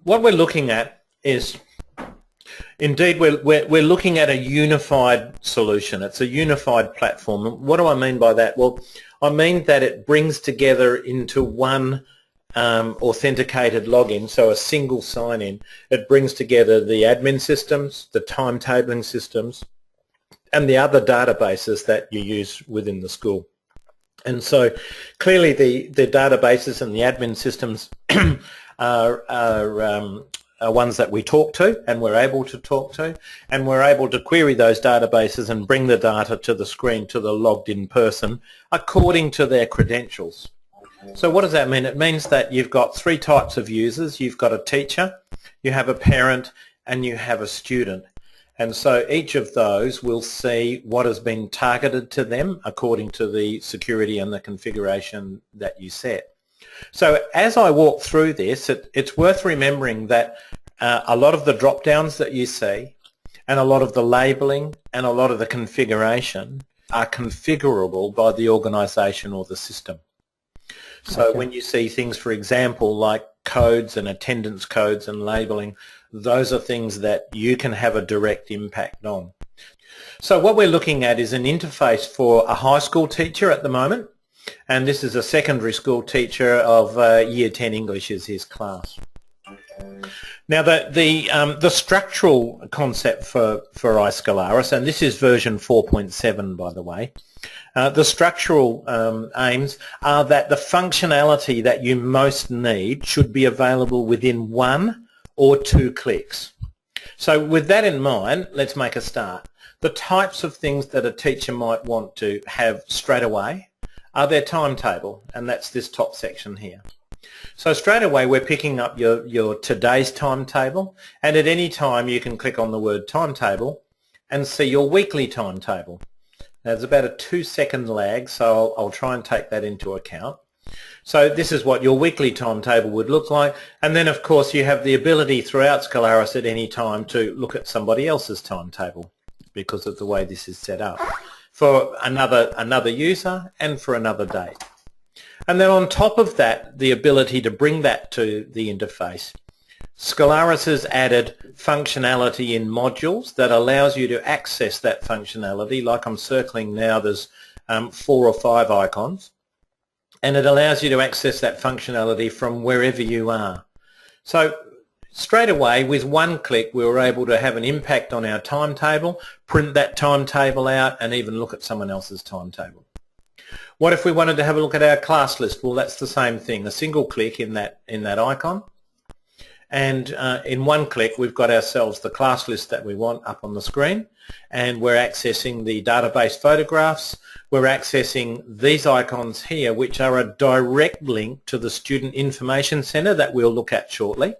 What we're looking at is, indeed, we're looking at a unified solution. It's a unified platform. And what do I mean by that? Well, I mean that it brings together into one authenticated login, so a single sign-in. It brings together the admin systems, the timetabling systems, and the other databases that you use within the school. And so clearly the databases and the admin systems are ones that we talk to and we're able to talk to, and we're able to query those databases and bring the data to the screen to the logged in person according to their credentials. So what does that mean? It means that you've got three types of users. You've got a teacher, you have a parent, and you have a student. And so each of those will see what has been targeted to them according to the security and the configuration that you set. So as I walk through this, it's worth remembering that a lot of the drop-downs that you see and a lot of the labelling and a lot of the configuration are configurable by the organisation or the system. So when you see things, for example, like codes and attendance codes and labelling, those are things that you can have a direct impact on. So what we're looking at is an interface for a high school teacher at the moment, and this is a secondary school teacher of Year 10 English is his class. Now the structural concept for iScholaris, and this is version 4.7 by the way, the structural aims are that the functionality that you most need should be available within 1 or 2 clicks. So with that in mind, let's make a start. The types of things that a teacher might want to have straight away are their timetable, and that's this top section here. So straight away we're picking up your today's timetable, and at any time you can click on the word timetable and see your weekly timetable. Now, there's about a 2-second lag, so I'll try and take that into account. So this is what your weekly timetable would look like, and then of course you have the ability throughout Scholaris at any time to look at somebody else's timetable because of the way this is set up for another user and for another date. And then on top of that, the ability to bring that to the interface. Scholaris has added functionality in modules that allows you to access that functionality. Like I'm circling now, there's 4 or 5 icons, and it allows you to access that functionality from wherever you are. So straight away, with one click, we were able to have an impact on our timetable, print that timetable out, and even look at someone else's timetable. What if we wanted to have a look at our class list? Well, that's the same thing, a single click in that icon. And in one click, we've got ourselves the class list that we want up on the screen, and we're accessing the database photographs. We're accessing these icons here, which are a direct link to the Student Information Centre that we'll look at shortly,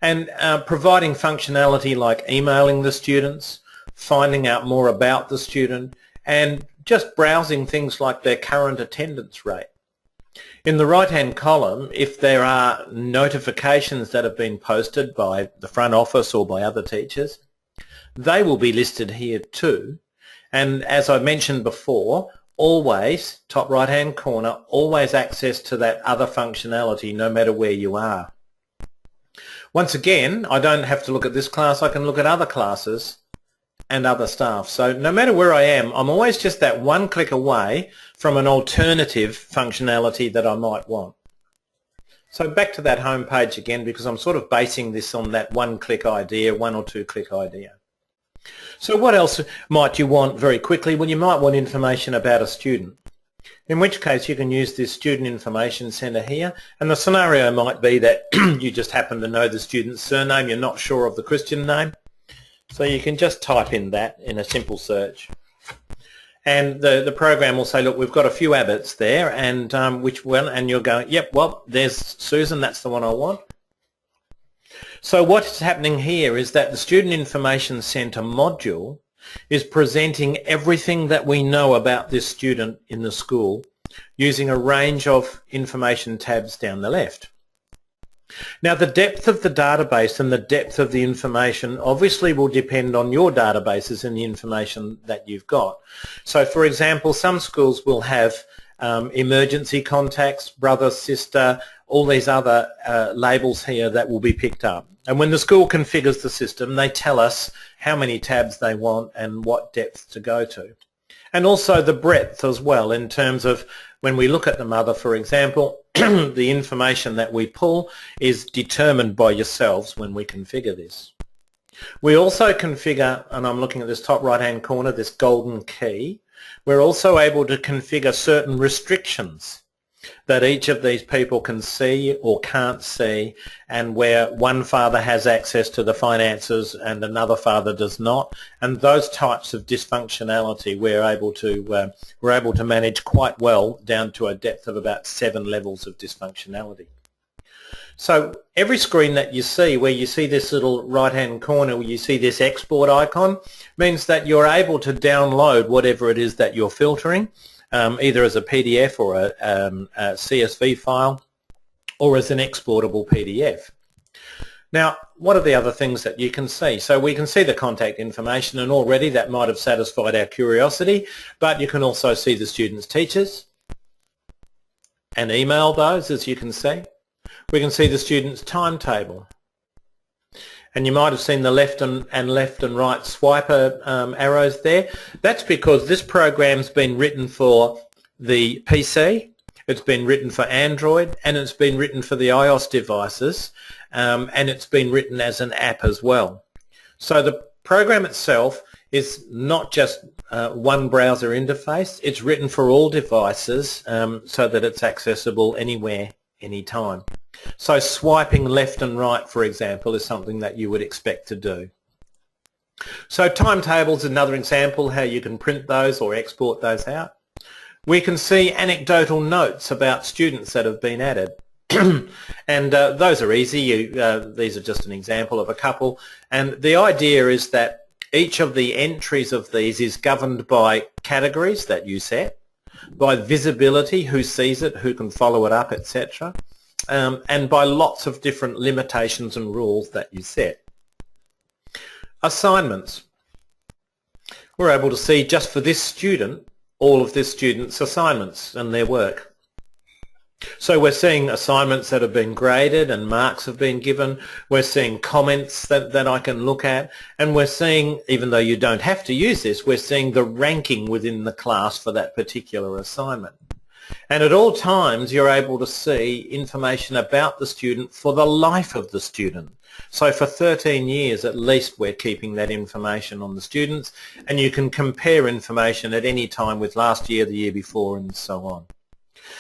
and providing functionality like emailing the students, finding out more about the student, and just browsing things like their current attendance rate. In the right-hand column, if there are notifications that have been posted by the front office or by other teachers, they will be listed here too. And as I mentioned before, always, top right-hand corner, always access to that other functionality no matter where you are. Once again, I don't have to look at this class, I can look at other classes and other staff. So no matter where I am, I'm always just that one click away from an alternative functionality that I might want. So back to that home page again, because I'm sort of basing this on that one-click idea, 1 or 2 click idea. So what else might you want very quickly? Well, you might want information about a student, in which case you can use this Student Information Centre here, and the scenario might be that you just happen to know the student's surname, you're not sure of the Christian name. So you can just type in that in a simple search. And the program will say, look, we've got a few Abbotts there, and which one? And you're going, yep, well, there's Susan, that's the one I want. So what's happening here is that the Student Information Centre module is presenting everything that we know about this student in the school using a range of information tabs down the left. Now, the depth of the database and the depth of the information obviously will depend on your databases and the information that you've got. So, for example, some schools will have emergency contacts, brother, sister, all these other labels here that will be picked up. And when the school configures the system, they tell us how many tabs they want and what depth to go to. And also the breadth as well, in terms of when we look at the mother, for example, the information that we pull is determined by yourselves when we configure this. We also configure, and I'm looking at this top right hand corner, this golden key, we're also able to configure certain restrictions that each of these people can see or can't see, and where one father has access to the finances and another father does not, and those types of dysfunctionality we're able to manage quite well, down to a depth of about 7 levels of dysfunctionality. So every screen that you see, where you see this little right hand corner where you see this export icon, means that you're able to download whatever it is that you're filtering, either as a PDF or a CSV file, or as an exportable PDF. Now, what are the other things that you can see? So we can see the contact information, and already that might have satisfied our curiosity, but you can also see the students' teachers and email those, as you can see. We can see the students' timetable. And you might have seen the left and right swiper arrows there. That's because this program's been written for the PC, it's been written for Android, and it's been written for the iOS devices, and it's been written as an app as well. So the program itself is not just one browser interface, it's written for all devices so that it's accessible anywhere, anytime. So swiping left and right, for example, is something that you would expect to do. So timetables is another example how you can print those or export those out. We can see anecdotal notes about students that have been added. And those are easy. These are just an example of a couple. And the idea is that each of the entries of these is governed by categories that you set, by visibility, who sees it, who can follow it up, etc. And by lots of different limitations and rules that you set. Assignments. We're able to see just for this student, all of this student's assignments and their work. So we're seeing assignments that have been graded and marks have been given. We're seeing comments that I can look at. And we're seeing, even though you don't have to use this, we're seeing the ranking within the class for that particular assignment. And at all times you're able to see information about the student for the life of the student. So for 13 years at least we're keeping that information on the students, and you can compare information at any time with last year, the year before, and so on.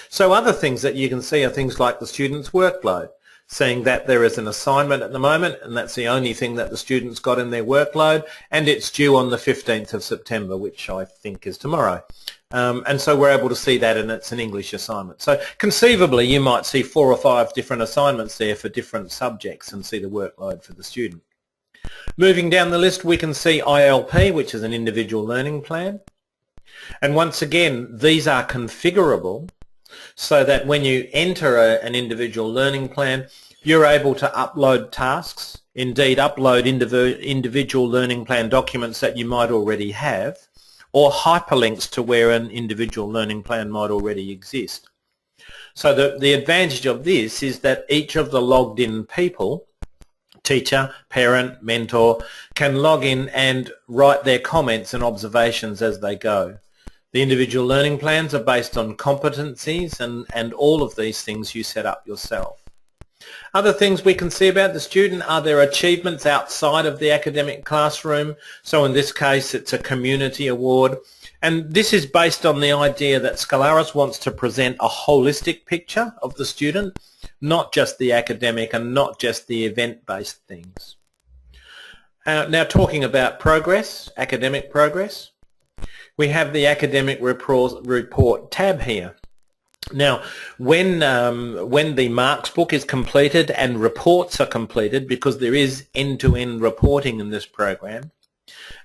So other things that you can see are things like the student's workload, seeing that there is an assignment at the moment and that's the only thing that the students got in their workload, and it's due on the 15th of September, which I think is tomorrow. And so we're able to see that, and it's an English assignment. So conceivably you might see 4 or 5 different assignments there for different subjects and see the workload for the student. Moving down the list, we can see ILP, which is an individual learning plan. And once again, these are configurable so that when you enter an individual learning plan, you're able to upload tasks, indeed upload individual learning plan documents that you might already have, or hyperlinks to where an individual learning plan might already exist. So the advantage of this is that each of the logged in people, teacher, parent, mentor, can log in and write their comments and observations as they go. The individual learning plans are based on competencies, and all of these things you set up yourself. Other things we can see about the student are their achievements outside of the academic classroom. So in this case it's a community award, and this is based on the idea that Scalaris wants to present a holistic picture of the student, not just the academic and not just the event-based things. Now talking about progress, academic progress, we have the academic report tab here. Now, when the marks book is completed and reports are completed, because there is end-to-end reporting in this program,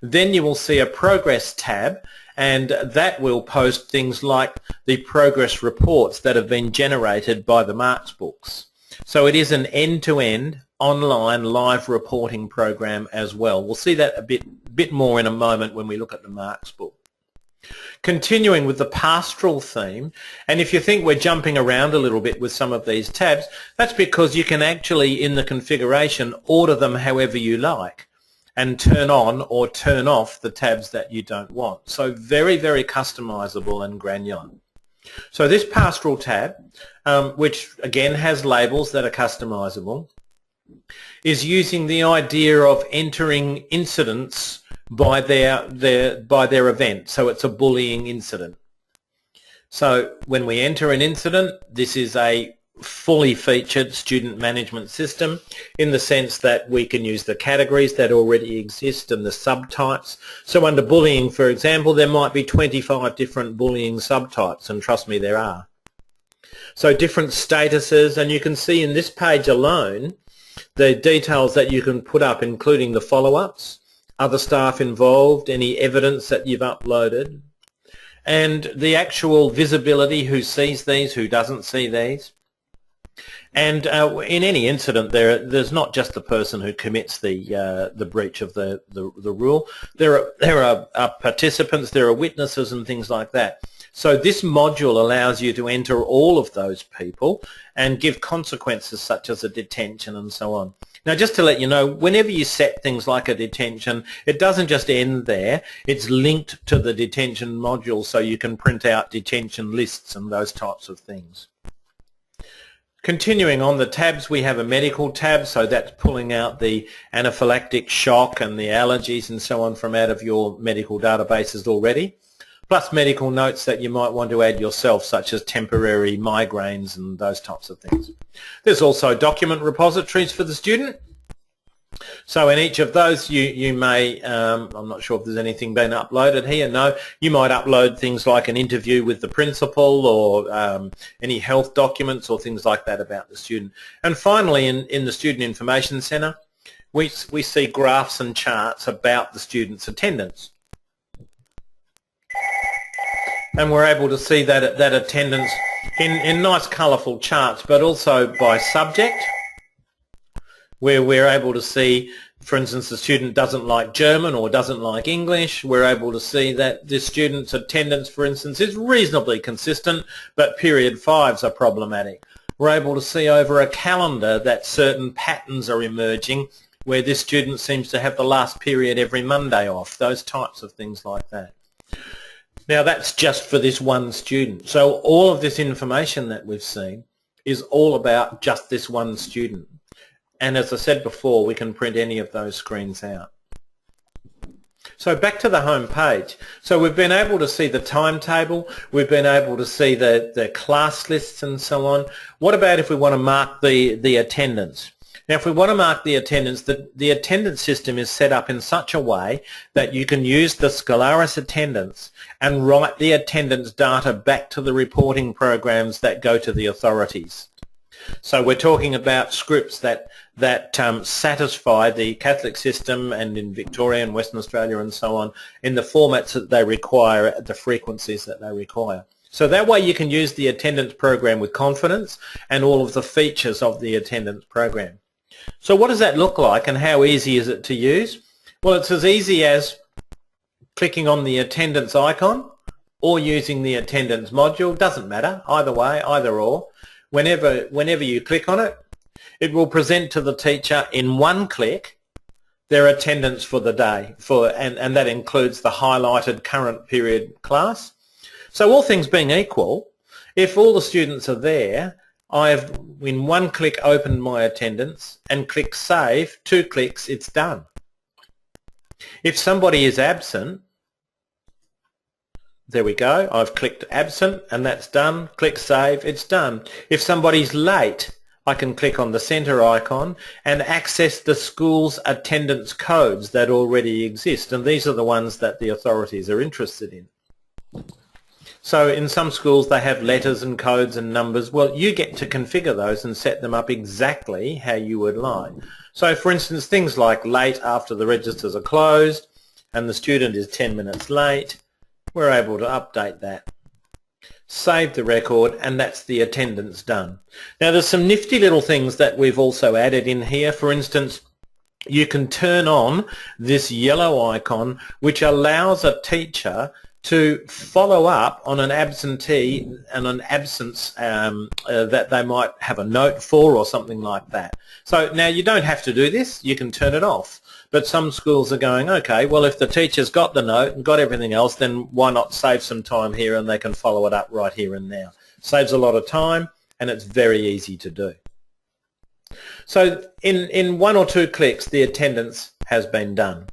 then you will see a progress tab, and that will post things like the progress reports that have been generated by the marks books. So it is an end-to-end online live reporting program as well. We'll see that a bit more in a moment when we look at the Marks book. Continuing with the pastoral theme, and if you think we're jumping around a little bit with some of these tabs, that's because you can actually, in the configuration, order them however you like and turn on or turn off the tabs that you don't want. So very, very customizable and granular. So this pastoral tab, which again has labels that are customizable, is using the idea of entering incidents by their event. So it's a bullying incident. So when we enter an incident, this is a fully featured student management system in the sense that we can use the categories that already exist and the subtypes. So under bullying, for example, there might be 25 different bullying subtypes, and trust me, there are. So different statuses, and you can see in this page alone the details that you can put up, including the follow-ups, other staff involved, any evidence that you've uploaded, and the actual visibility, who sees these, who doesn't see these. And in any incident, there's not just the person who commits the breach of the rule. There are participants, there are witnesses and things like that. So this module allows you to enter all of those people and give consequences such as a detention and so on. Now, just to let you know, whenever you set things like a detention, it doesn't just end there. It's linked to the detention module, so you can print out detention lists and those types of things. Continuing on the tabs, we have a medical tab, so that's pulling out the anaphylactic shock and the allergies and so on from out of your medical databases already, plus medical notes that you might want to add yourself, such as temporary migraines and those types of things. There's also document repositories for the student. So in each of those you may, I'm not sure if there's anything been uploaded here, no, you might upload things like an interview with the principal or any health documents or things like that about the student. And finally, in the Student Information Centre, we see graphs and charts about the student's attendance. And we're able to see that attendance in nice colourful charts, but also by subject, where we're able to see, for instance, the student doesn't like German or doesn't like English. We're able to see that this student's attendance, for instance, is reasonably consistent, but period 5s are problematic. We're able to see over a calendar that certain patterns are emerging, where this student seems to have the last period every Monday off, those types of things like that. Now, that's just for this one student. So all of this information that we've seen is all about just this one student. And as I said before, we can print any of those screens out. So back to the home page. So we've been able to see the timetable, we've been able to see the class lists and so on. What about if we want to mark the attendance? Now, if we want to mark the attendance, the attendance system is set up in such a way that you can use the Scholaris attendance and write the attendance data back to the reporting programs that go to the authorities. So we're talking about scripts that satisfy the Catholic system and in Victoria and Western Australia and so on in the formats that they require at the frequencies that they require. So that way you can use the attendance program with confidence and all of the features of the attendance program. So what does that look like and how easy is it to use? Well, it's as easy as clicking on the attendance icon or using the attendance module. Doesn't matter, either way, either or. Whenever you click on it, it will present to the teacher in one click their attendance for the day, and that includes the highlighted current period class. So all things being equal, if all the students are there, I've in one click opened my attendance and click save, 2 clicks, it's done. If somebody is absent, there we go, I've clicked absent and that's done, click save, it's done. If somebody's late, I can click on the centre icon and access the school's attendance codes that already exist, and these are the ones that the authorities are interested in. So in some schools they have letters and codes and numbers. Well, you get to configure those and set them up exactly how you would like. So for instance, things like late after the registers are closed and the student is 10 minutes late, we're able to update that. save the record, and that's the attendance done. Now there's some nifty little things that we've also added in here. For instance, you can turn on this yellow icon which allows a teacher to follow up on an absentee and an absence that they might have a note for or something like that. So now you don't have to do this, you can turn it off. But some schools are going, okay, well if the teacher's got the note and got everything else, then why not save some time here and they can follow it up right here and now. Saves a lot of time and it's very easy to do. So in 1 or 2 clicks the attendance has been done.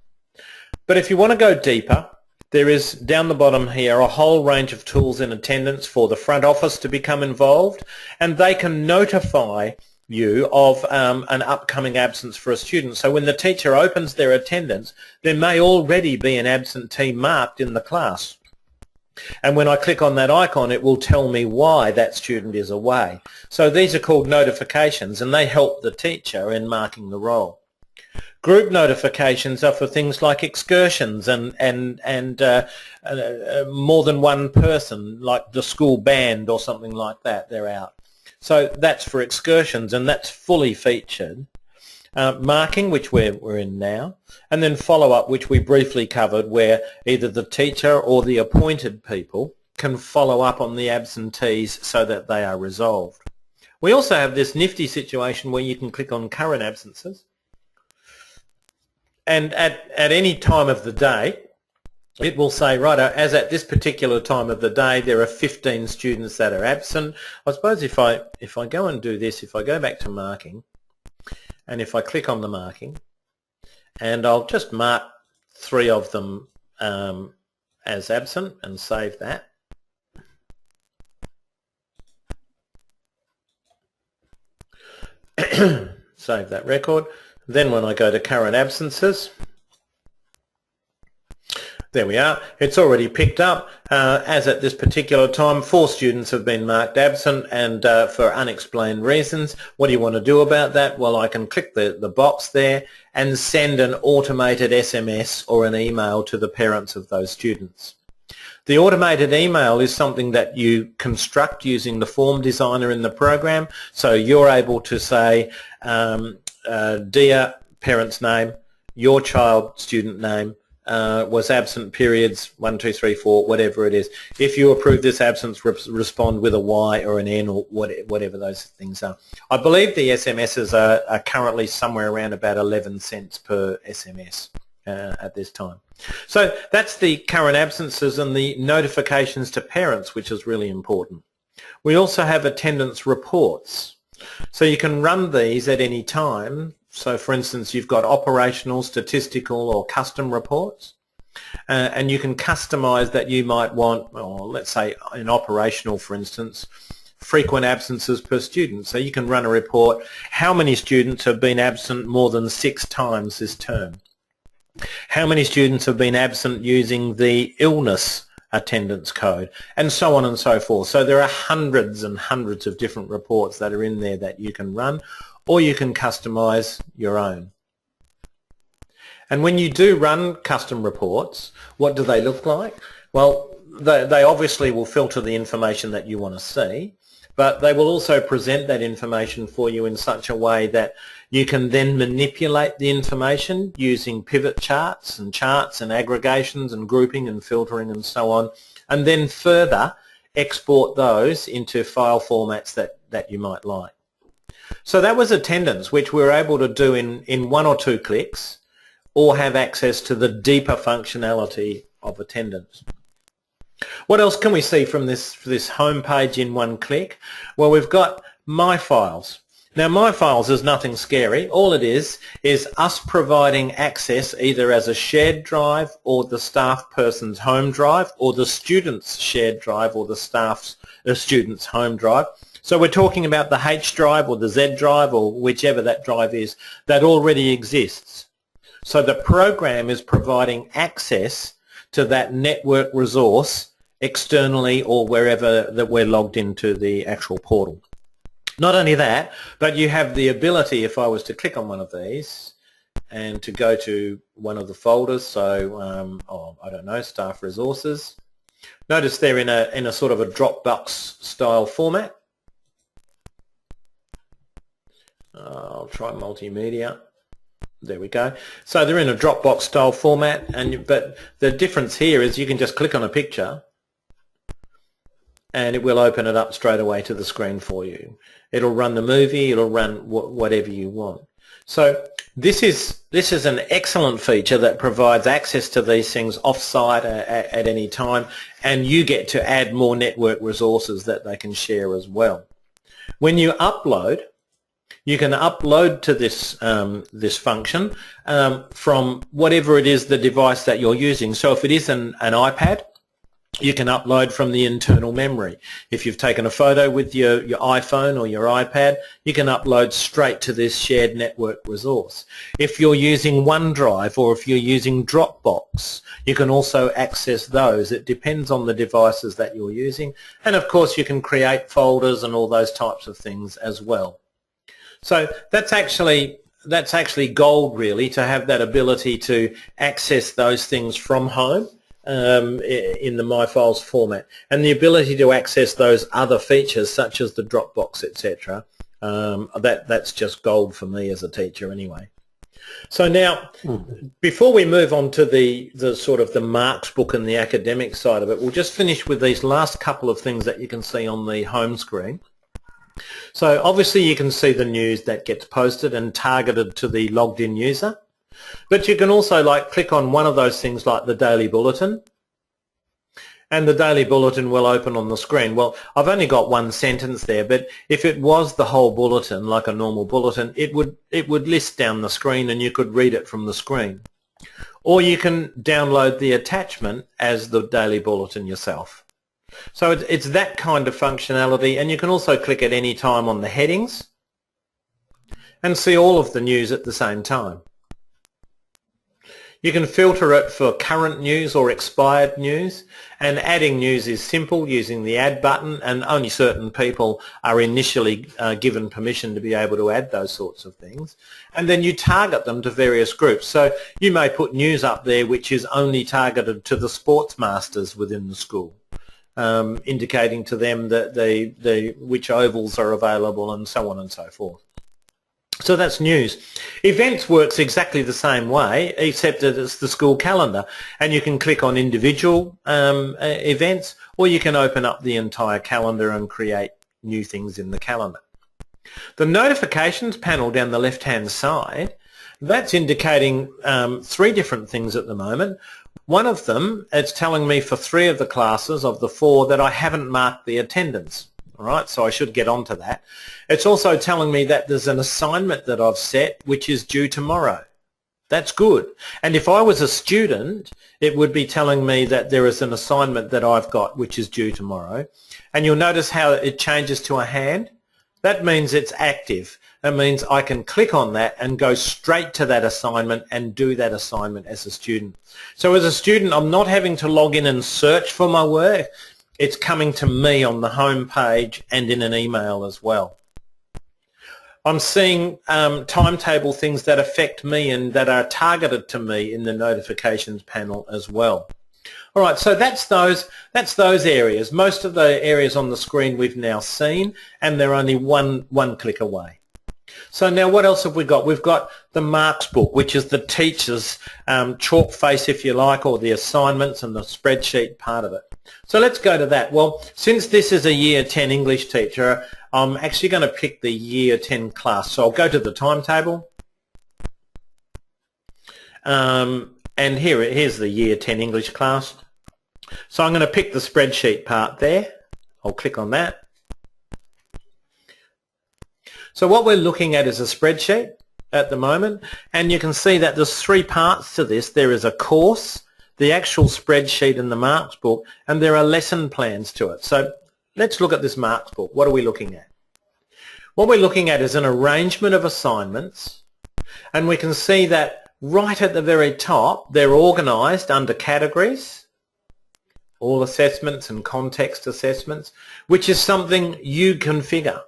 But if you want to go deeper, there is down the bottom here a whole range of tools in attendance for the front office to become involved, and they can notify you of an upcoming absence for a student. So when the teacher opens their attendance, there may already be an absentee marked in the class. And when I click on that icon, it will tell me why that student is away. So these are called notifications, and they help the teacher in marking the role. Group notifications are for things like excursions and more than one person, like the school band or something like that, they're out. So that's for excursions, and that's fully featured. Marking, which we're in now, and then follow-up, which we briefly covered, where either the teacher or the appointed people can follow up on the absentees so that they are resolved. We also have this nifty situation where you can click on current absences, and at any time of the day it will say, right, as at this particular time of the day there are 15 students that are absent. I suppose if I go and do this, if I go back to marking, and if I click on the marking, and I'll just mark 3 of them as absent and save that. Save that record. Then when I go to current absences, there we are. It's already picked up. As at this particular time, 4 students have been marked absent, and for unexplained reasons. What do you want to do about that? Well, I can click the box there and send an automated SMS or an email to the parents of those students. The automated email is something that you construct using the form designer in the program. So you're able to say, dear parent's name, your child student name, was absent periods 1, 2, 3, 4, whatever it is. If you approve this absence, respond with a Y or an N or whatever those things are. I believe the SMSs are currently somewhere around about 11 cents per SMS at this time. So that's the current absences and the notifications to parents, which is really important. We also have attendance reports. So you can run these at any time. So for instance, you've got operational, statistical or custom reports, and you can customize that. You might want, or let's say in operational, for instance, frequent absences per student. So you can run a report, how many students have been absent more than 6 times this term? How many students have been absent using the illness attendance code, and so on and so forth. So there are hundreds and hundreds of different reports that are in there that you can run, or you can customize your own. And when you do run custom reports, what do they look like? Well, they obviously will filter the information that you want to see, but they will also present that information for you in such a way that you can then manipulate the information using pivot charts and aggregations and grouping and filtering and so on, and then further export those into file formats that you might like. So that was attendance, which we were able to do in 1 or 2 clicks, or have access to the deeper functionality of attendance. What else can we see from this home page in 1 click? Well, we've got My Files. Now, My Files is nothing scary. All it is us providing access either as a shared drive or the staff person's home drive, or the student's shared drive or the student's home drive. So we're talking about the H drive or the Z drive or whichever that drive is that already exists. So the program is providing access to that network resource externally or wherever that we're logged into the actual portal. Not only that, but you have the ability, if I was to click on one of these and to go to one of the folders, so I don't know, staff resources, Notice they're in a sort of a Dropbox style format. I'll try multimedia. There we go. So they're in a Dropbox style format, but the difference here is you can just click on a picture and it will open it up straight away to the screen for you. It'll run the movie, it'll run whatever you want. So this is an excellent feature that provides access to these things off-site at any time, and you get to add more network resources that they can share as well. When you upload, you can upload to this this function from whatever it is the device that you're using. So if it is an iPad, you can upload from the internal memory. If you've taken a photo with your iPhone or your iPad, you can upload straight to this shared network resource. If you're using OneDrive or if you're using Dropbox, you can also access those. It depends on the devices that you're using. And of course you can create folders and all those types of things as well. So that's actually gold, really, to have that ability to access those things from home in the My Files format, and the ability to access those other features such as the Dropbox, etc. That's just gold for me as a teacher anyway. So now, before we move on to the sort of the marks book and the academic side of it, we'll just finish with these last couple of things that you can see on the home screen. So obviously you can see the news that gets posted and targeted to the logged in user, but you can also click on one of those things like the daily bulletin, and the daily bulletin will open on the screen. Well, I've only got one sentence there, but if it was the whole bulletin, like a normal bulletin, it would list down the screen and you could read it from the screen. Or you can download the attachment as the daily bulletin yourself. So it's that kind of functionality, and you can also click at any time on the headings and see all of the news at the same time. You can filter it for current news or expired news, and adding news is simple using the add button, and only certain people are initially given permission to be able to add those sorts of things. And then you target them to various groups. So you may put news up there which is only targeted to the sports masters within the school, indicating to them that which ovals are available and so on and so forth. So that's news. Events works exactly the same way, except that it's the school calendar, and you can click on individual events, or you can open up the entire calendar and create new things in the calendar. The notifications panel down the left-hand side, that's indicating three different things at the moment. One of them, it's telling me for 3 of the classes of the 4 that I haven't marked the attendance. All right, so I should get onto that. It's also telling me that there's an assignment that I've set which is due tomorrow. That's good. And if I was a student, it would be telling me that there is an assignment that I've got which is due tomorrow. And you'll notice how it changes to a hand. That means it's active. It means I can click on that and go straight to that assignment and do that assignment as a student. So as a student, I'm not having to log in and search for my work. It's coming to me on the home page and in an email as well. I'm seeing timetable things that affect me and that are targeted to me in the notifications panel as well. All right, so that's those areas. Most of the areas on the screen we've now seen, and they're only one click away. So now what else have we got? We've got the marks book, which is the teacher's chalk face, if you like, or the assignments and the spreadsheet part of it. So let's go to that. Well, since this is a Year 10 English teacher, I'm actually going to pick the Year 10 class. So I'll go to the timetable. And here's the Year 10 English class. So I'm going to pick the spreadsheet part there. I'll click on that. So what we're looking at is a spreadsheet at the moment, and you can see that there's 3 parts to this. There is a course, the actual spreadsheet and the marks book, and there are lesson plans to it. So let's look at this marks book. What are we looking at? What we're looking at is an arrangement of assignments, and we can see that right at the very top they're organised under categories, all assessments and context assessments, which is something you configure.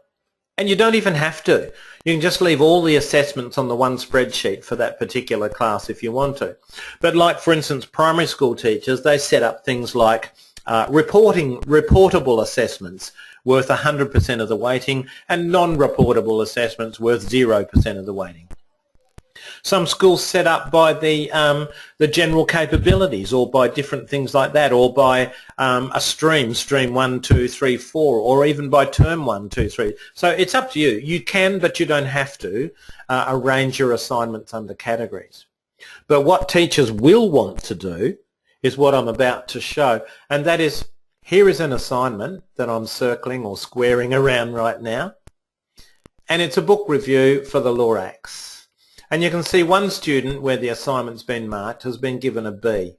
And you don't even have to. You can just leave all the assessments on the one spreadsheet for that particular class if you want to. But like, for instance, primary school teachers, they set up things like reportable assessments worth 100% of the weighting, and non-reportable assessments worth 0% of the weighting. Some schools set up by the general capabilities, or by different things like that, or by a stream 1, 2, 3, 4, or even by term 1, 2, 3. So it's up to you. You can, but you don't have to, arrange your assignments under categories. But what teachers will want to do is what I'm about to show, and that is, here is an assignment that I'm circling or squaring around right now, and it's a book review for the Lorax. And you can see one student where the assignment's been marked has been given a B.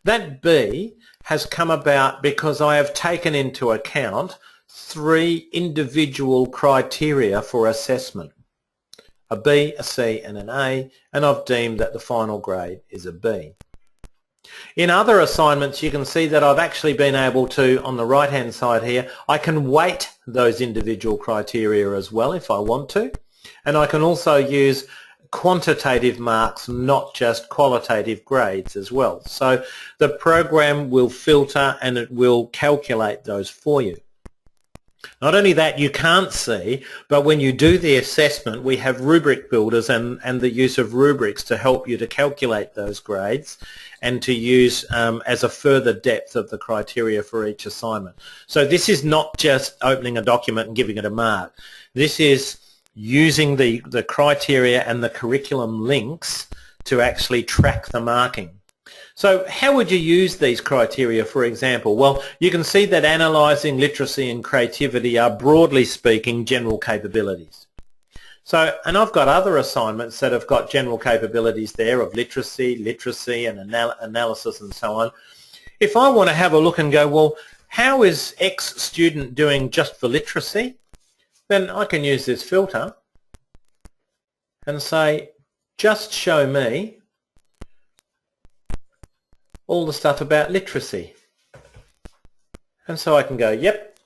That B has come about because I have taken into account 3 individual criteria for assessment: a B, a C and an A, and I've deemed that the final grade is a B. In other assignments, you can see that I've actually been able to, on the right hand side here, I can weight those individual criteria as well if I want to. And I can also use quantitative marks, not just qualitative grades as well. So the program will filter and it will calculate those for you. Not only that, you can't see, but when you do the assessment, we have rubric builders and the use of rubrics to help you to calculate those grades and to use as a further depth of the criteria for each assignment. So this is not just opening a document and giving it a mark. This is using the criteria and the curriculum links to actually track the marking. So how would you use these criteria, for example? Well, you can see that analysing, literacy and creativity are, broadly speaking, general capabilities. So, and I've got other assignments that have got general capabilities there of literacy and analysis and so on. If I want to have a look and go, well, how is X student doing just for literacy? Then I can use this filter and say, just show me all the stuff about literacy. And so I can go, yep.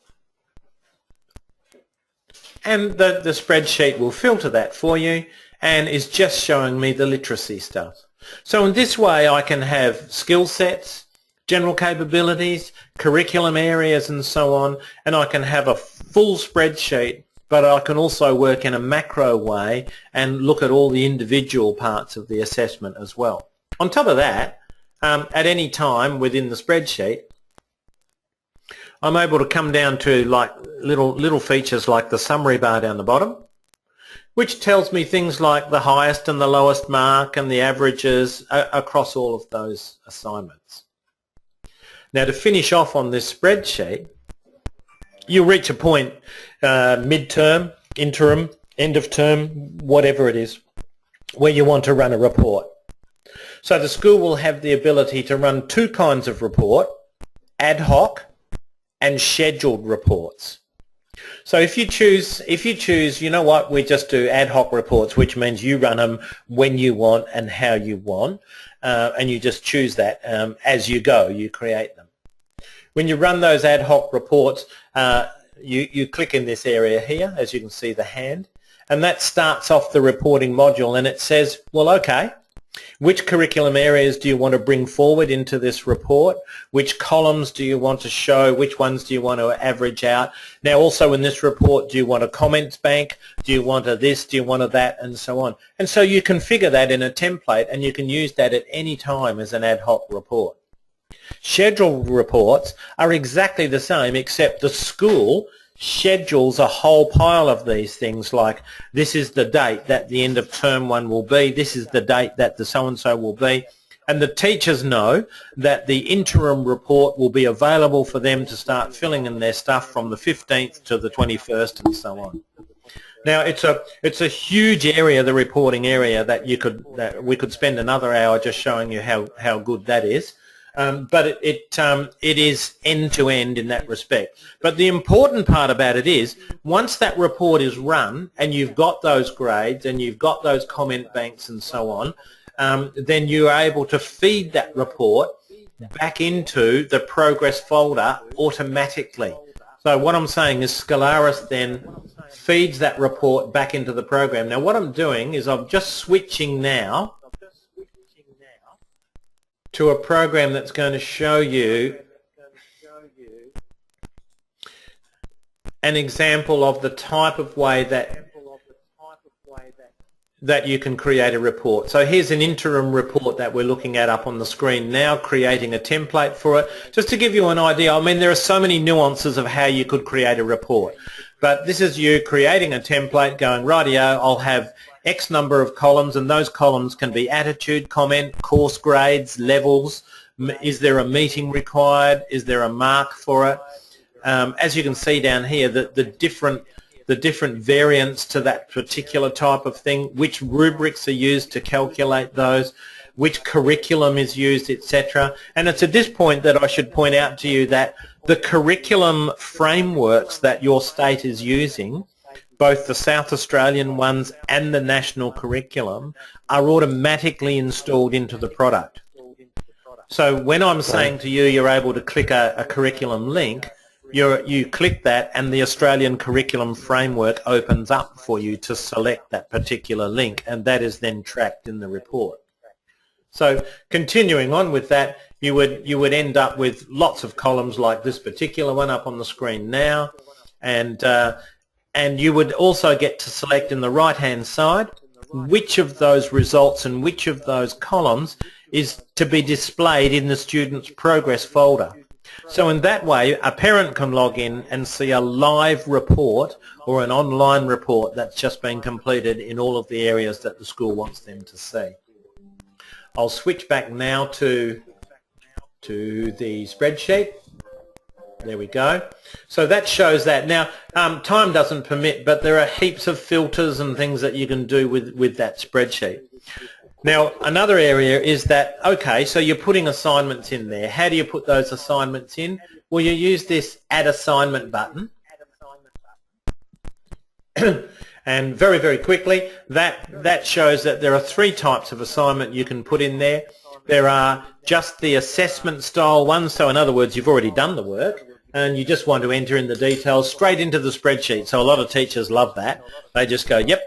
And the spreadsheet will filter that for you and is just showing me the literacy stuff. So in this way I can have skill sets, general capabilities, curriculum areas and so on, and I can have a full spreadsheet, but I can also work in a macro way and look at all the individual parts of the assessment as well. On top of that, at any time within the spreadsheet, I'm able to come down to like little features like the summary bar down the bottom, which tells me things like the highest and the lowest mark and the averages across all of those assignments. Now, to finish off on this spreadsheet, you'll reach a point, mid-term, interim, end of term, whatever it is, where you want to run a report. So the school will have the ability to run 2 kinds of report: ad hoc and scheduled reports. So if you choose, you know what, we just do ad hoc reports, which means you run them when you want and how you want, and you just choose that as you go, you create them. When you run those ad hoc reports, you click in this area here, as you can see the hand, and that starts off the reporting module, and it says, well, okay, which curriculum areas do you want to bring forward into this report? Which columns do you want to show? Which ones do you want to average out? Now also in this report, do you want a comments bank? Do you want a this? Do you want a that? And so on. And so you configure that in a template and you can use that at any time as an ad hoc report. Scheduled reports are exactly the same, except the school schedules a whole pile of these things, like this is the date that the end of term 1 will be, this is the date that the so-and-so will be, and the teachers know that the interim report will be available for them to start filling in their stuff from the 15th to the 21st and so on. Now it's a huge area, the reporting area, that we could spend another hour just showing you how good that is. But it is end-to-end in that respect. But the important part about it is, once that report is run and you've got those grades and you've got those comment banks and so on, then you're able to feed that report back into the progress folder automatically. So what I'm saying is Scalaris then feeds that report back into the program. Now what I'm doing is I'm just switching now to a program that's going to show you an example of the type of way that you can create a report. So here's an interim report that we're looking at up on the screen now, creating a template for it. Just to give you an idea, I mean, there are so many nuances of how you could create a report. But this is you creating a template going, rightio, I'll have X number of columns, and those columns can be attitude, comment, course grades, levels. Is there a meeting required? Is there a mark for it? As you can see down here, the different variants to that particular type of thing, which rubrics are used to calculate those, which curriculum is used, etc. And it's at this point that I should point out to you that the curriculum frameworks that your state is using, both the South Australian ones and the national curriculum, are automatically installed into the product. So when I'm saying to you you're able to click a curriculum link, you click that and the Australian curriculum framework opens up for you to select that particular link, and that is then tracked in the report. So continuing on with that, you would end up with lots of columns like this particular one up on the screen now, and you would also get to select in the right hand side which of those results and which of those columns is to be displayed in the student's progress folder. So in that way, a parent can log in and see a live report or an online report that's just been completed in all of the areas that the school wants them to see. I'll switch back now to the spreadsheet. There we go. So that shows that. Now, time doesn't permit, but there are heaps of filters and things that you can do with that spreadsheet. Now, another area is that, okay, so you're putting assignments in there. How do you put those assignments in? Well, you use this Add Assignment button. And very, very quickly, that shows that there are 3 types of assignment you can put in there. There are just the assessment style ones, so in other words, you've already done the work, and you just want to enter in the details straight into the spreadsheet. So a lot of teachers love that. They just go, yep,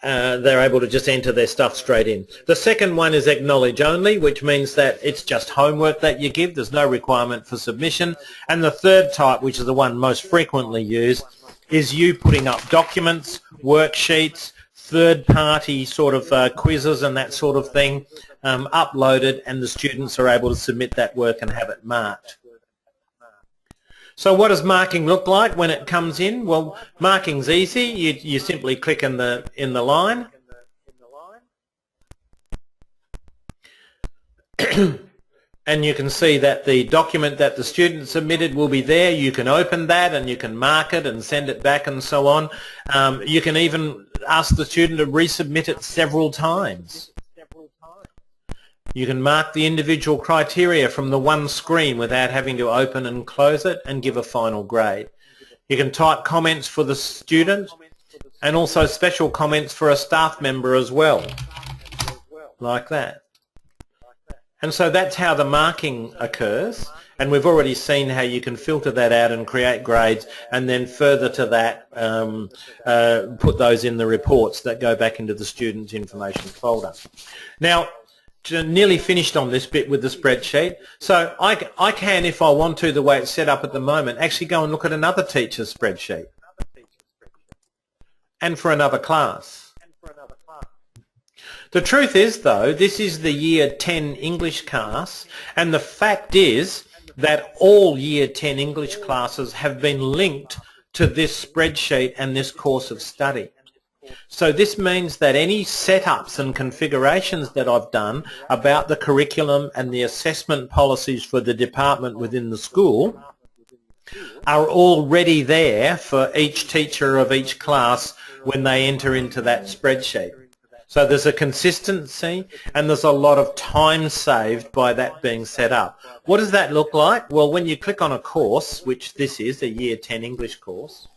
they're able to just enter their stuff straight in. The second one is acknowledge only, which means that it's just homework that you give. There's no requirement for submission. And the third type, which is the one most frequently used, is you putting up documents, worksheets, third-party sort of quizzes and that sort of thing uploaded, and the students are able to submit that work and have it marked. So what does marking look like when it comes in? Well, marking's easy. You simply click in the line. And you can see that the document that the student submitted will be there. You can open that and you can mark it and send it back and so on. You can even ask the student to resubmit it several times. You can mark the individual criteria from the one screen without having to open and close it and give a final grade. You can type comments for the student and also special comments for a staff member as well, like that. And so that's how the marking occurs, and we've already seen how you can filter that out and create grades, and then further to that put those in the reports that go back into the student's information folder. Now, nearly finished on this bit with the spreadsheet, so I can, if I want to, the way it's set up at the moment, actually go and look at another teacher's spreadsheet and for another class. The truth is, though, this is the Year 10 English class, and the fact is that all Year 10 English classes have been linked to this spreadsheet and this course of study. So this means that any setups and configurations that I've done about the curriculum and the assessment policies for the department within the school are already there for each teacher of each class when they enter into that spreadsheet. So there's a consistency and there's a lot of time saved by that being set up. What does that look like? Well, when you click on a course, which this is, a Year 10 English course,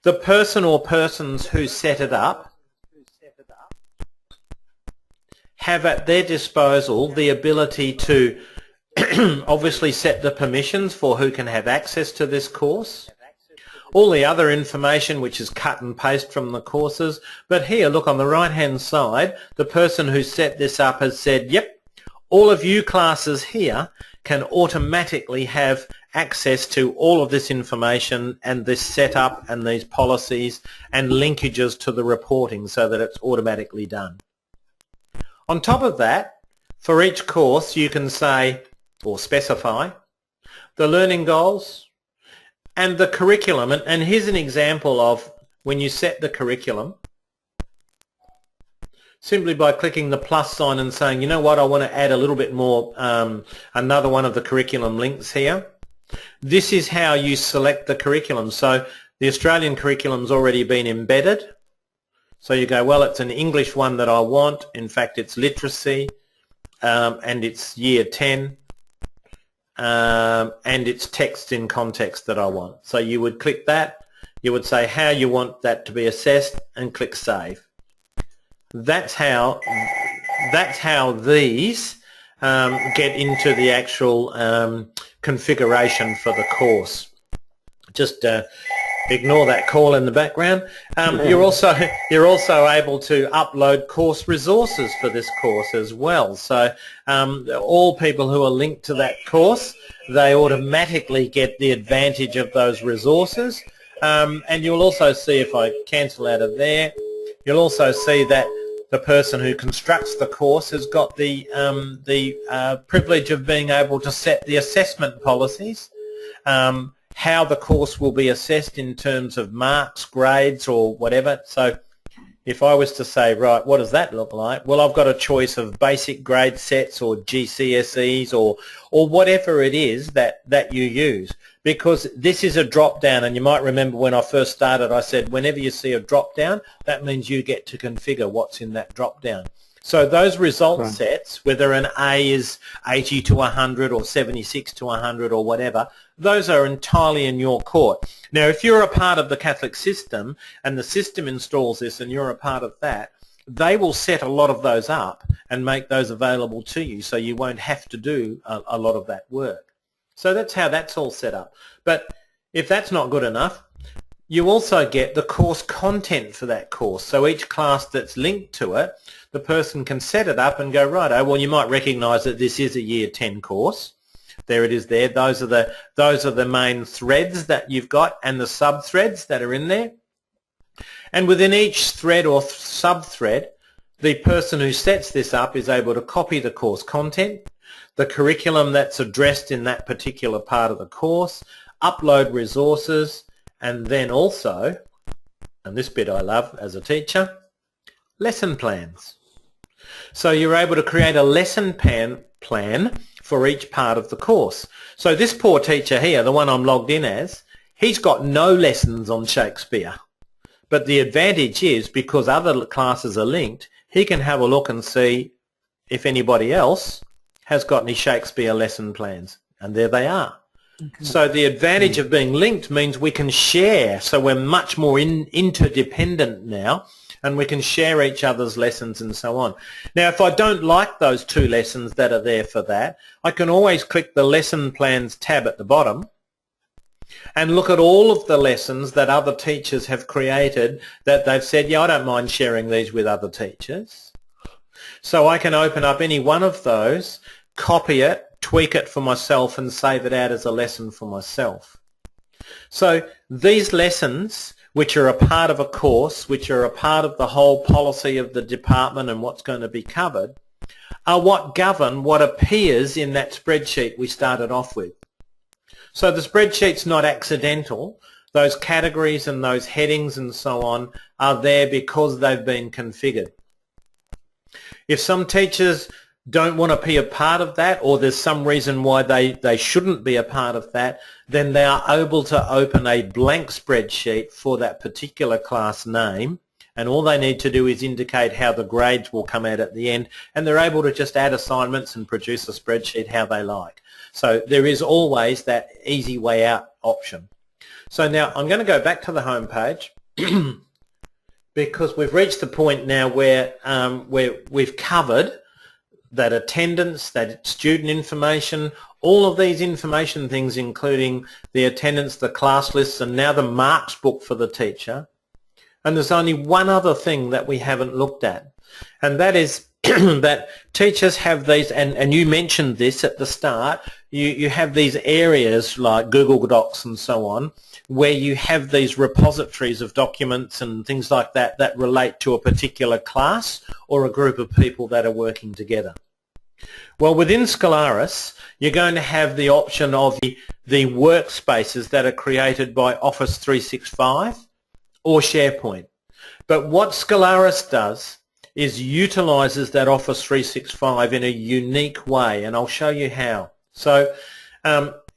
the person or persons who set it up have at their disposal the ability to obviously set the permissions for who can have access to this course, all the other information which is cut and paste from the courses. But here, look, on the right hand side, the person who set this up has said, yep, all of you classes here can automatically have access to all of this information and this setup and these policies and linkages to the reporting so that it's automatically done. On top of that, for each course you can say or specify the learning goals and the curriculum. And here's an example of when you set the curriculum, simply by clicking the plus sign and saying, you know what, I want to add a little bit more, another one of the curriculum links here. This is how you select the curriculum. So the Australian curriculum's already been embedded. So you go, well, it's an English one that I want. In fact, it's literacy, and it's year 10, and it's text in context that I want. So you would click that. You would say how you want that to be assessed and click save. That's how these get into the actual configuration for the course. Just ignore that call in the background. You're also able to upload course resources for this course as well. So all people who are linked to that course, they automatically get the advantage of those resources. And you'll also see, if I cancel out of there, you'll also see that the person who constructs the course has got the privilege of being able to set the assessment policies, how the course will be assessed in terms of marks, grades or whatever. So if I was to say, right, what does that look like? Well, I've got a choice of basic grade sets or GCSEs or whatever it is that you use, because this is a drop down. And you might remember when I first started, I said whenever you see a drop down, that means you get to configure what's in that drop down. So those result sets, whether an A is 80 to 100 or 76 to 100 or whatever, those are entirely in your court. Now, if you're a part of the Catholic system and the system installs this and you're a part of that, they will set a lot of those up and make those available to you, so you won't have to do a lot of that work. So that's how that's all set up. But if that's not good enough, you also get the course content for that course. So each class that's linked to it, the person can set it up and go, right, oh, well, you might recognise that this is a year 10 course. There it is there. Those are the main threads that you've got and the sub-threads that are in there. And within each thread or sub-thread, the person who sets this up is able to copy the course content, the curriculum that's addressed in that particular part of the course, upload resources, and then also, and this bit I love as a teacher, lesson plans. So you're able to create a lesson plan for each part of the course. So this poor teacher here, the one I'm logged in as, he's got no lessons on Shakespeare. But the advantage is, because other classes are linked, he can have a look and see if anybody else has got any Shakespeare lesson plans. And there they are. Okay. So the advantage of being linked means we can share. So we're much more interdependent now, and we can share each other's lessons and so on. Now, if I don't like those two lessons that are there for that, I can always click the Lesson Plans tab at the bottom and look at all of the lessons that other teachers have created that they've said, yeah, I don't mind sharing these with other teachers. So I can open up any one of those, copy it, tweak it for myself and save it out as a lesson for myself. So these lessons, which are a part of a course, which are a part of the whole policy of the department and what's going to be covered, are what govern what appears in that spreadsheet we started off with. So the spreadsheet's not accidental. Those categories and those headings and so on are there because they've been configured. If some teachers don't want to be a part of that, or there's some reason why they shouldn't be a part of that, then they are able to open a blank spreadsheet for that particular class name, and all they need to do is indicate how the grades will come out at the end, and they're able to just add assignments and produce a spreadsheet how they like. So there is always that easy way out option. So now I'm going to go back to the home page because we've reached the point now where we've covered that attendance, that student information, all of these information things, including the attendance, the class lists, and now the marks book for the teacher. And there's only one other thing that we haven't looked at, and that is that teachers have these, and you mentioned this at the start, you have these areas like Google Docs and so on, where you have these repositories of documents and things like that that relate to a particular class or a group of people that are working together. Well, within Scholaris, you're going to have the option of the workspaces that are created by Office 365 or SharePoint. But what Scholaris does is utilises that Office 365 in a unique way, and I'll show you how. So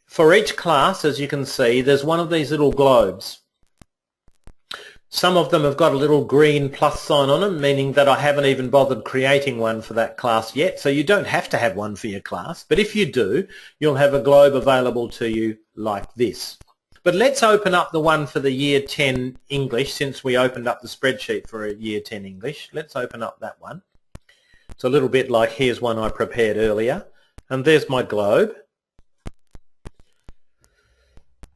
for each class, as you can see, there's one of these little globes. Some of them have got a little green plus sign on them, meaning that I haven't even bothered creating one for that class yet, so you don't have to have one for your class, but if you do, you'll have a globe available to you like this. But let's open up the one for the Year 10 English, since we opened up the spreadsheet for Year 10 English. Let's open up that one. It's a little bit like here's one I prepared earlier, and there's my globe.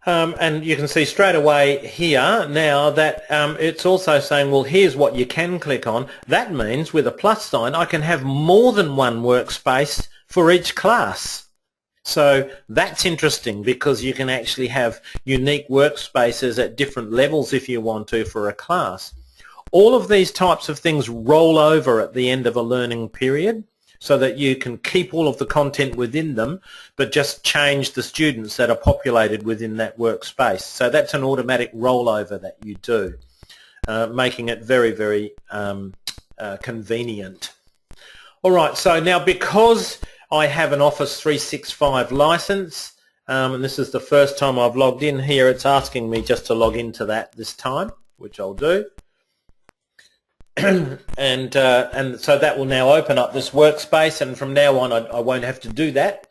And you can see straight away here now that it's also saying, well, here's what you can click on. That means with a plus sign I can have more than one workspace for each class. So that's interesting because you can actually have unique workspaces at different levels if you want to for a class. All of these types of things roll over at the end of a learning period, so that you can keep all of the content within them, but just change the students that are populated within that workspace. So that's an automatic rollover that you do, making it very, very convenient. All right, so now because I have an Office 365 license, and this is the first time I've logged in here, it's asking me just to log into that this time, which I'll do. and so that will now open up this workspace, and from now on I won't have to do that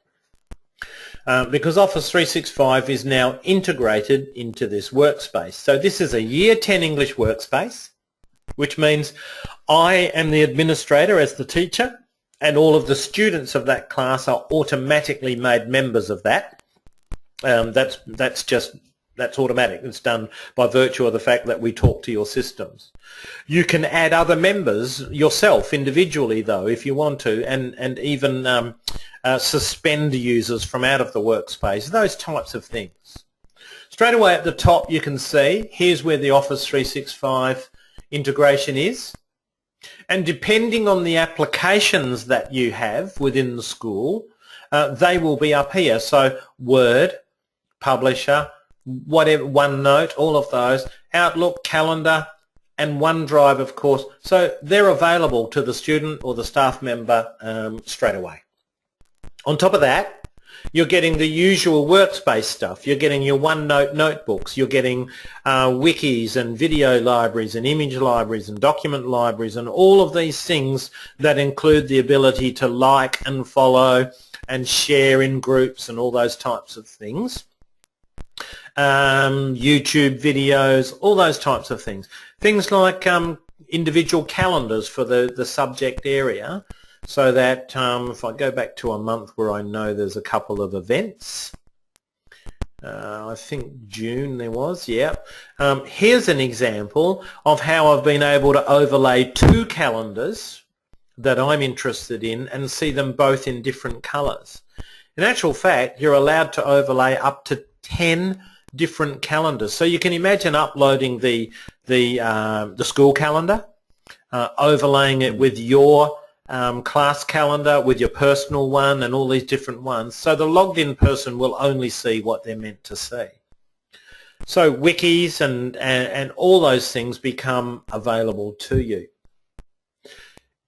because Office 365 is now integrated into this workspace. So this is a Year 10 English workspace, which means I am the administrator as the teacher, and all of the students of that class are automatically made members of that. That's automatic. It's done by virtue of the fact that we talk to your systems. You can add other members yourself individually, though, if you want to, and even suspend users from out of the workspace, those types of things. Straight away at the top you can see here's where the Office 365 integration is, and depending on the applications that you have within the school, they will be up here. So Word, Publisher, whatever, OneNote, all of those, Outlook, Calendar, and OneDrive, of course. So they're available to the student or the staff member straight away. On top of that, you're getting the usual workspace stuff. You're getting your OneNote notebooks. You're getting wikis and video libraries and image libraries and document libraries and all of these things that include the ability to like and follow and share in groups and all those types of things. YouTube videos, all those types of things. Things like individual calendars for the subject area, so that if I go back to a month where I know there's a couple of events, I think June there was, yeah. Here's an example of how I've been able to overlay two calendars that I'm interested in and see them both in different colours. In actual fact, you're allowed to overlay up to 10 different calendars. So you can imagine uploading the school calendar, overlaying it with your class calendar, with your personal one, and all these different ones. So the logged in person will only see what they're meant to see. So wikis and all those things become available to you.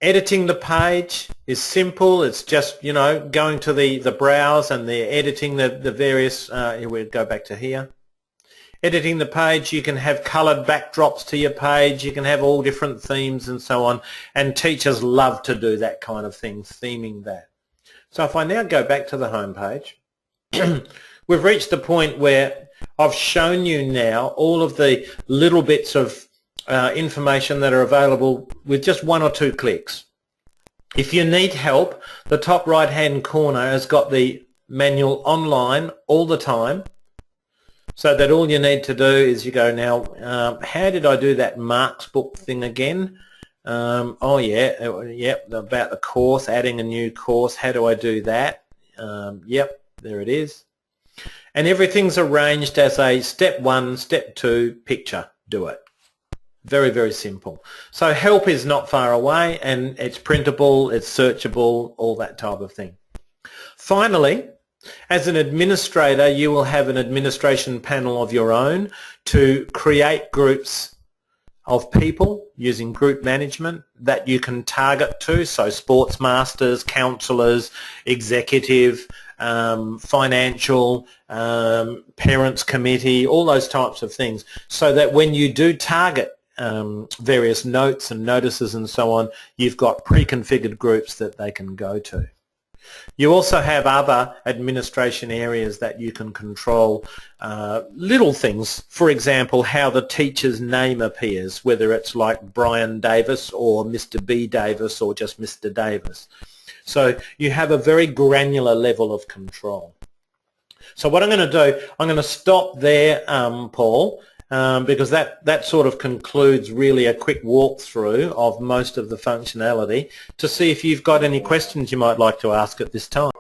Editing the page is simple. It's just, you know, going to the browse and the editing the various, here we'll go back to here. Editing the page, you can have coloured backdrops to your page, you can have all different themes and so on, and teachers love to do that kind of thing, theming that. So if I now go back to the home page, we've reached the point where I've shown you now all of the little bits of information that are available with just one or two clicks. If you need help, the top right hand corner has got the manual online all the time, so that all you need to do is you go, now how did I do that Mark's book thing again? Oh yeah, yep, about the course, adding a new course. How do I do that? Yep, there it is. And everything's arranged as a step 1, step 2, picture, do it. Very, very simple. So help is not far away, and it's printable, it's searchable, all that type of thing. Finally, as an administrator, you will have an administration panel of your own to create groups of people using group management that you can target to, so sports masters, counsellors, executive, financial, parents committee, all those types of things, so that when you do target various notes and notices and so on, you've got pre-configured groups that they can go to. You also have other administration areas that you can control, little things, for example, how the teacher's name appears, whether it's like Brian Davis or Mr. B Davis or just Mr. Davis. So you have a very granular level of control. So what I'm going to do, I'm going to stop there, Paul, because that sort of concludes really a quick walkthrough of most of the functionality, to see if you've got any questions you might like to ask at this time.